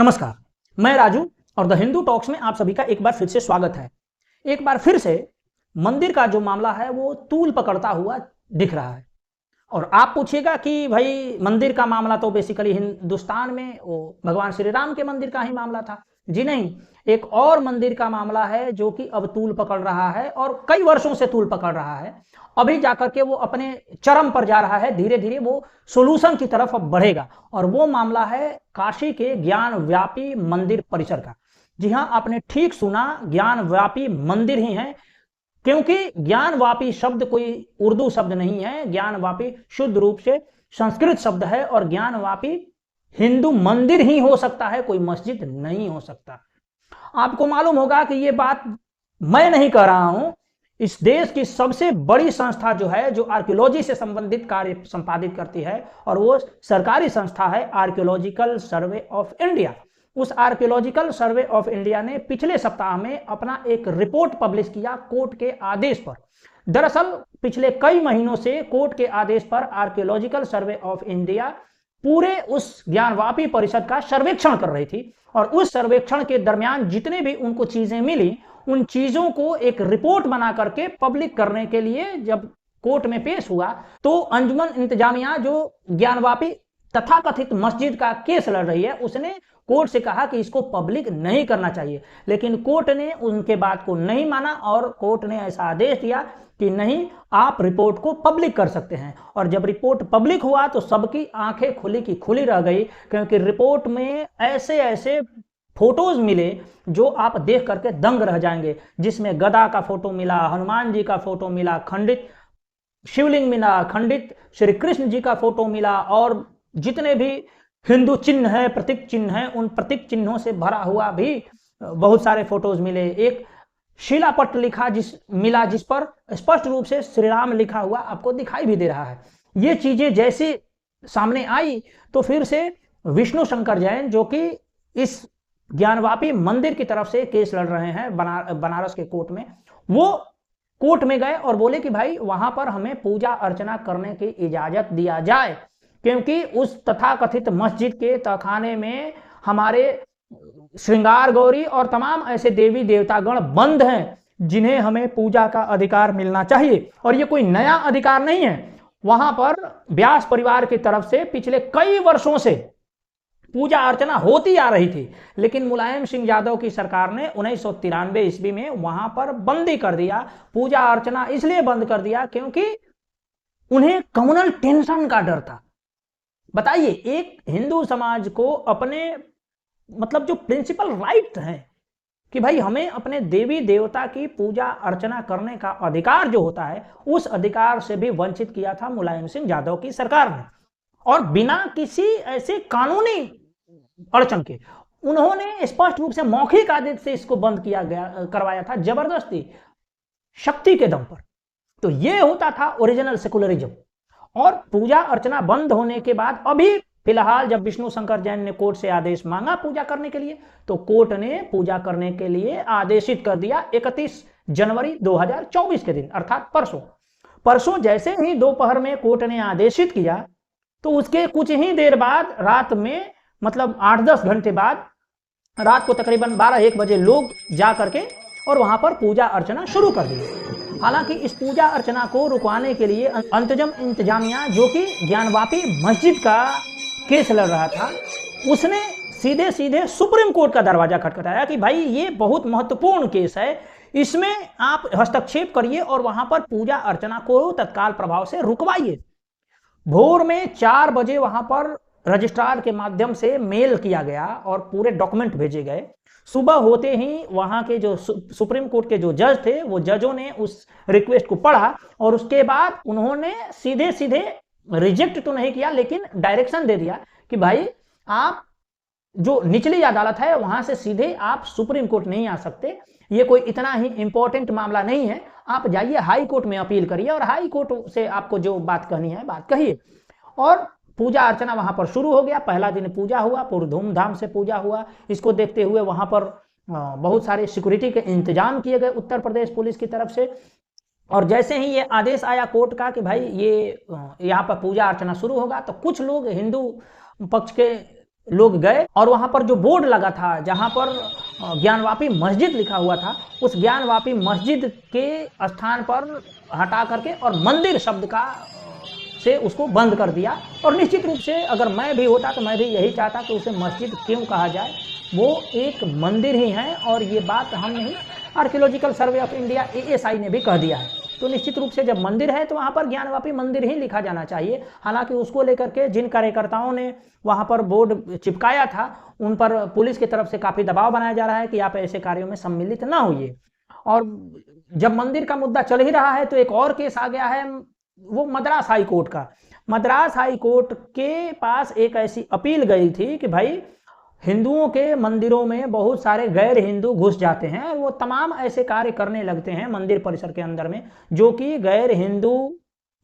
नमस्कार, मैं राजू और द हिंदू टॉक्स में आप सभी का एक बार फिर से स्वागत है। एक बार फिर से मंदिर का जो मामला है वो तूल पकड़ता हुआ दिख रहा है। और आप पूछिएगा कि भाई मंदिर का मामला तो बेसिकली हिंदुस्तान में वो भगवान श्री राम के मंदिर का ही मामला था। जी नहीं, एक और मंदिर का मामला है जो कि अब तूल पकड़ रहा है और कई वर्षों से तूल पकड़ रहा है। अभी जाकर के वो अपने चरम पर जा रहा है, धीरे धीरे वो सोल्यूशन की तरफ अब बढ़ेगा। और वो मामला है काशी के ज्ञान व्यापी मंदिर परिसर का। जी हाँ, आपने ठीक सुना, ज्ञान व्यापी मंदिर ही है, क्योंकि ज्ञानवापी शब्द कोई उर्दू शब्द नहीं है। ज्ञानवापी शुद्ध रूप से संस्कृत शब्द है और ज्ञानवापी हिंदू मंदिर ही हो सकता है, कोई मस्जिद नहीं हो सकता। आपको मालूम होगा कि ये बात मैं नहीं कह रहा हूं, इस देश की सबसे बड़ी संस्था जो है, जो आर्कियोलॉजी से संबंधित कार्य संपादित करती है, और वो सरकारी संस्था है आर्कियोलॉजिकल सर्वे ऑफ इंडिया। उस आर्कियोलॉजिकल सर्वे ऑफ इंडिया ने पिछले सप्ताह में अपना एक रिपोर्ट पब्लिश किया कोर्ट के आदेश पर। दरअसल पिछले कई महीनों से कोर्ट के आदेश पर आर्कियोलॉजिकल सर्वे ऑफ इंडिया पूरे उस ज्ञानवापी परिषद का सर्वेक्षण कर रही थी। और उस सर्वेक्षण के दरमियान जितने भी उनको चीजें मिली, उन चीजों को एक रिपोर्ट बना करके पब्लिक करने के लिए जब कोर्ट में पेश हुआ, तो अंजुमन इंतजामिया जो ज्ञानवापी तथाकथित मस्जिद का केस लड़ रही है, उसने कोर्ट से कहा कि इसको पब्लिक नहीं करना चाहिए। लेकिन कोर्ट ने उनके बात को नहीं माना और कोर्ट ने ऐसा आदेश दिया कि नहीं, आप रिपोर्ट को पब्लिक कर सकते हैं। और जब रिपोर्ट पब्लिक हुआ तो सबकी आंखें खुली की खुली रह गई, क्योंकि रिपोर्ट में ऐसे ऐसे फोटोज मिले जो आप देख करके दंग रह जाएंगे। जिसमें गदा का फोटो मिला, हनुमान जी का फोटो मिला, खंडित शिवलिंग मिला, खंडित श्री कृष्ण जी का फोटो मिला, और जितने भी हिंदू चिन्ह है, प्रतीक चिन्ह है, उन प्रतीक चिन्हों से भरा हुआ भी बहुत सारे फोटोज मिले। एक शिलापट लिखा मिला जिस पर स्पष्ट रूप से श्री राम लिखा हुआ आपको दिखाई भी दे रहा है। ये चीजें जैसे सामने आई तो फिर से विष्णु शंकर जैन, जो कि इस ज्ञानवापी मंदिर की तरफ से केस लड़ रहे हैं बनारस के कोर्ट में, वो कोर्ट में गए और बोले कि भाई वहां पर हमें पूजा अर्चना करने की इजाजत दिया जाए, क्योंकि उस तथाकथित मस्जिद के तहखाने में हमारे श्रृंगार गौरी और तमाम ऐसे देवी देवतागण बंद हैं जिन्हें हमें पूजा का अधिकार मिलना चाहिए। और ये कोई नया अधिकार नहीं है। वहां पर व्यास परिवार की तरफ से पिछले कई वर्षों से पूजा अर्चना होती आ रही थी, लेकिन मुलायम सिंह यादव की सरकार ने 1993 ईस्वी में वहां पर बंदी कर दिया। पूजा अर्चना इसलिए बंद कर दिया क्योंकि उन्हें कम्युनल टेंशन का डर था। बताइए, एक हिंदू समाज को अपने मतलब जो प्रिंसिपल राइट है कि भाई हमें अपने देवी देवता की पूजा अर्चना करने का अधिकार जो होता है, उस अधिकार से भी वंचित किया था मुलायम सिंह यादव की सरकार ने। और बिना किसी ऐसे कानूनी अड़चन के उन्होंने स्पष्ट रूप से मौखिक आदेश से इसको बंद किया गया, करवाया था, जबरदस्ती, शक्ति के दम पर। तो ये होता था ओरिजिनल सेकुलरिज्म। और पूजा अर्चना बंद होने के बाद अभी फिलहाल जब विष्णु शंकर जैन ने कोर्ट से आदेश मांगा पूजा करने के लिए, तो कोर्ट ने पूजा करने के लिए आदेशित कर दिया 31 जनवरी 2024 के दिन, अर्थात परसों जैसे ही दोपहर में कोर्ट ने आदेशित किया, तो उसके कुछ ही देर बाद रात में, मतलब 8-10 घंटे बाद, रात को तकरीबन 12-1 बजे लोग जा करके और वहां पर पूजा अर्चना शुरू कर दी। हालांकि इस पूजा अर्चना को रुकवाने के लिए अंतजम इंतजामिया, जो कि ज्ञानवापी मस्जिद का केस लड़ रहा था, उसने सीधे सीधे सुप्रीम कोर्ट का दरवाजा खटखटाया कि भाई ये बहुत महत्वपूर्ण केस है, इसमें आप हस्तक्षेप करिए और वहां पर पूजा अर्चना को तत्काल प्रभाव से रुकवाइए। भोर में 4 बजे वहां पर रजिस्ट्रार के माध्यम से मेल किया गया और पूरे डॉक्यूमेंट भेजे गए। सुबह होते ही वहां के जो सुप्रीम कोर्ट के जो जज थे, वो जजों ने उस रिक्वेस्ट को पढ़ा और उसके बाद उन्होंने सीधे सीधे रिजेक्ट तो नहीं किया, लेकिन डायरेक्शन दे दिया कि भाई आप जो निचली अदालत है वहां से सीधे आप सुप्रीम कोर्ट नहीं आ सकते, ये कोई इतना ही इंपॉर्टेंट मामला नहीं है, आप जाइए हाई कोर्ट में अपील करिए और हाई कोर्ट से आपको जो बात कहनी है बात कहिए। और पूजा अर्चना वहां पर शुरू हो गया। पहला दिन पूजा हुआ, पूरी धूमधाम से पूजा हुआ। इसको देखते हुए वहां पर बहुत सारे सिक्योरिटी के इंतजाम किए गए उत्तर प्रदेश पुलिस की तरफ से। और जैसे ही ये आदेश आया कोर्ट का कि भाई ये यहाँ पर पूजा अर्चना शुरू होगा, तो कुछ लोग हिंदू पक्ष के लोग गए और वहां पर जो बोर्ड लगा था जहां पर ज्ञानवापी मस्जिद लिखा हुआ था, उस ज्ञानवापी मस्जिद के स्थान पर हटा करके और मंदिर शब्द का से उसको बंद कर दिया। और निश्चित रूप से अगर मैं भी होता तो मैं भी यही चाहता कि उसे मस्जिद क्यों कहा जाए, वो एक मंदिर ही है। और ये बात हम नहीं, archaeological survey of India ASI ने भी कह दिया है। तो निश्चित रूप से जब मंदिर है तो वहां पर ज्ञानवापी मंदिर ही लिखा जाना चाहिए। हालांकि उसको लेकर के जिन कार्यकर्ताओं ने वहां पर बोर्ड चिपकाया था उन पर पुलिस की तरफ से काफी दबाव बनाया जा रहा है कि आप ऐसे कार्यों में सम्मिलित ना होइए। और जब मंदिर का मुद्दा चल ही रहा है तो एक और केस आ गया है, वो मद्रास हाई कोर्ट का। मद्रास हाई कोर्ट के पास एक ऐसी अपील गई थी कि भाई हिंदुओं के मंदिरों में बहुत सारे गैर हिंदू घुस जाते हैं और वो तमाम ऐसे कार्य करने लगते हैं मंदिर परिसर के अंदर में जो कि गैर हिंदू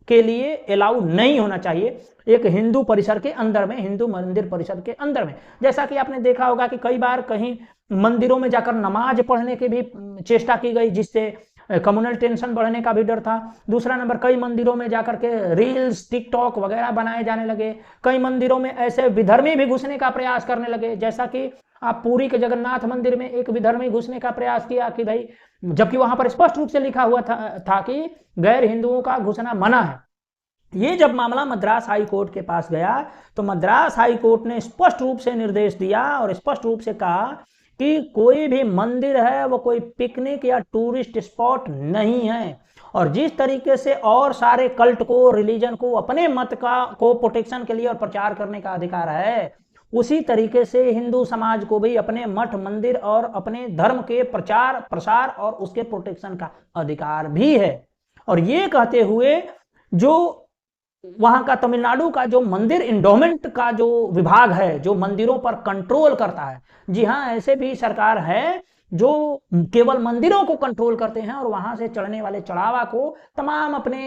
के लिए अलाउ नहीं होना चाहिए एक हिंदू परिसर के अंदर में, हिंदू मंदिर परिसर के अंदर में। जैसा कि आपने देखा होगा कि कई बार कहीं मंदिरों में जाकर नमाज पढ़ने की भी चेष्टा की गई जिससे कम्युनल टेंशन बढ़ने का भी डर था। दूसरा नंबर, कई मंदिरों में जाकर के रील्स टिकटॉक वगैरह बनाए जाने लगे। कई मंदिरों में ऐसे विधर्मी भी घुसने का प्रयास करने लगे, जैसा कि आप पुरी के जगन्नाथ मंदिर में एक विधर्मी घुसने का प्रयास किया कि भाई, जबकि वहां पर स्पष्ट रूप से लिखा हुआ था कि गैर हिंदुओं का घुसना मना है। ये जब मामला मद्रास हाई कोर्ट के पास गया तो मद्रास हाई कोर्ट ने स्पष्ट रूप से निर्देश दिया और स्पष्ट रूप से कहा कि कोई भी मंदिर है वो कोई पिकनिक या टूरिस्ट स्पॉट नहीं है। और जिस तरीके से और सारे कल्ट को, रिलीजन को, अपने मत को प्रोटेक्शन के लिए और प्रचार करने का अधिकार है, उसी तरीके से हिंदू समाज को भी अपने मठ मंदिर और अपने धर्म के प्रचार प्रसार और उसके प्रोटेक्शन का अधिकार भी है। और ये कहते हुए जो वहां का तमिलनाडु का जो मंदिर इंडोमेंट का जो विभाग है, जो मंदिरों पर कंट्रोल करता है, जी हाँ, ऐसे भी सरकार है जो केवल मंदिरों को कंट्रोल करते हैं और वहां से चढ़ने वाले चढ़ावा को तमाम अपने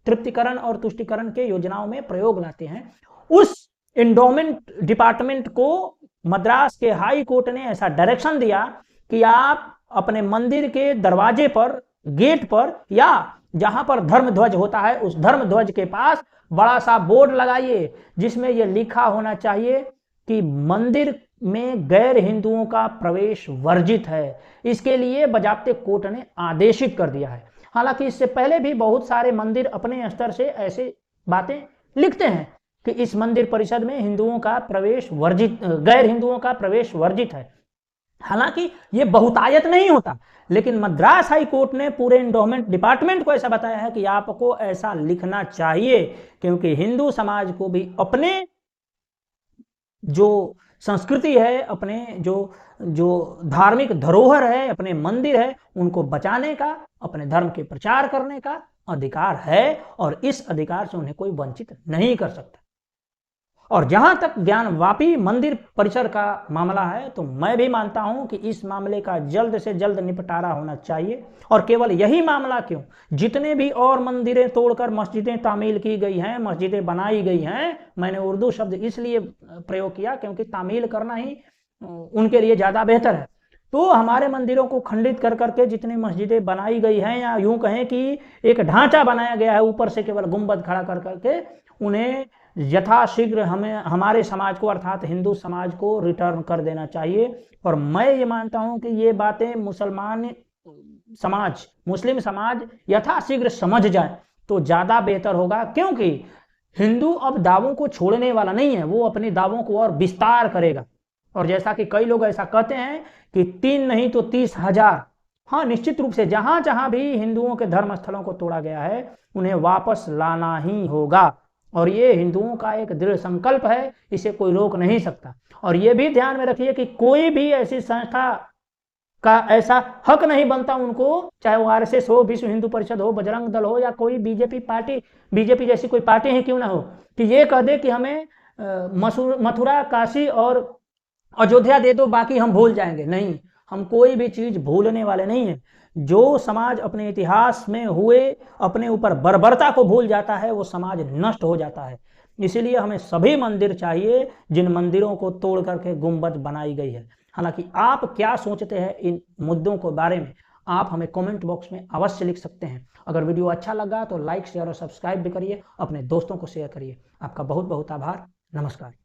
तृप्तिकरण और तुष्टिकरण के योजनाओं में प्रयोग लाते हैं। उस इंडोमेंट डिपार्टमेंट को मद्रास के हाई कोर्ट ने ऐसा डायरेक्शन दिया कि आप अपने मंदिर के दरवाजे पर, गेट पर या जहां पर धर्म ध्वज होता है उस धर्म ध्वज के पास बड़ा सा बोर्ड लगाइए जिसमें यह लिखा होना चाहिए कि मंदिर में गैर हिंदुओं का प्रवेश वर्जित है। इसके लिए बजाप्ते कोर्ट ने आदेशित कर दिया है। हालांकि इससे पहले भी बहुत सारे मंदिर अपने स्तर से ऐसे बातें लिखते हैं कि इस मंदिर परिषद में हिंदुओं का प्रवेश वर्जित, गैर हिंदुओं का प्रवेश वर्जित है। हालांकि ये बहुतायत नहीं होता, लेकिन मद्रास हाई कोर्ट ने पूरे एंडोमेंट डिपार्टमेंट को ऐसा बताया है कि आपको ऐसा लिखना चाहिए, क्योंकि हिंदू समाज को भी अपने जो संस्कृति है, अपने जो धार्मिक धरोहर है, अपने मंदिर है, उनको बचाने का, अपने धर्म के प्रचार करने का अधिकार है और इस अधिकार से उन्हें कोई वंचित नहीं कर सकता। और जहां तक ज्ञानवापी मंदिर परिसर का मामला है तो मैं भी मानता हूं कि इस मामले का जल्द से जल्द निपटारा होना चाहिए। और केवल यही मामला क्यों, जितने भी और मंदिरें तोड़कर मस्जिदें तामील की गई हैं, मस्जिदें बनाई गई हैं, मैंने उर्दू शब्द इसलिए प्रयोग किया क्योंकि तामील करना ही उनके लिए ज्यादा बेहतर है। तो हमारे मंदिरों को खंडित कर करके जितनी मस्जिदें बनाई गई हैं, या यूं कहें कि एक ढांचा बनाया गया है ऊपर से केवल गुंबद खड़ा कर करके, उन्हें यथाशीघ्र हमें हमारे समाज को अर्थात हिंदू समाज को रिटर्न कर देना चाहिए। और मैं ये मानता हूं कि ये बातें मुस्लिम समाज यथाशीघ्र समझ जाए तो ज्यादा बेहतर होगा, क्योंकि हिंदू अब दावों को छोड़ने वाला नहीं है, वो अपने दावों को और विस्तार करेगा। और जैसा कि कई लोग ऐसा कहते हैं कि 3 नहीं तो 30,000, हाँ निश्चित रूप से जहां जहां भी हिंदुओं के धर्म स्थलों को तोड़ा गया है उन्हें वापस लाना ही होगा। और ये हिंदुओं का एक दृढ़ संकल्प है, इसे कोई रोक नहीं सकता। और ये भी ध्यान में रखिए कि कोई भी ऐसी संस्था का ऐसा हक नहीं बनता उनको, चाहे वो RSS हो, विश्व हिंदू परिषद हो, बजरंग दल हो, या कोई बीजेपी जैसी कोई पार्टी ही क्यों ना हो, कि ये कह दे कि हमें मथुरा, काशी और अयोध्या दे दो, बाकी हम भूल जाएंगे। नहीं, हम कोई भी चीज भूलने वाले नहीं है। जो समाज अपने इतिहास में हुए अपने ऊपर बर्बरता को भूल जाता है वो समाज नष्ट हो जाता है। इसीलिए हमें सभी मंदिर चाहिए जिन मंदिरों को तोड़ करके गुंबद बनाई गई है। हालांकि आप क्या सोचते हैं इन मुद्दों के बारे में, आप हमें कमेंट बॉक्स में अवश्य लिख सकते हैं। अगर वीडियो अच्छा लगा तो लाइक, शेयर और सब्सक्राइब भी करिए, अपने दोस्तों को शेयर करिए। आपका बहुत बहुत आभार। नमस्कार।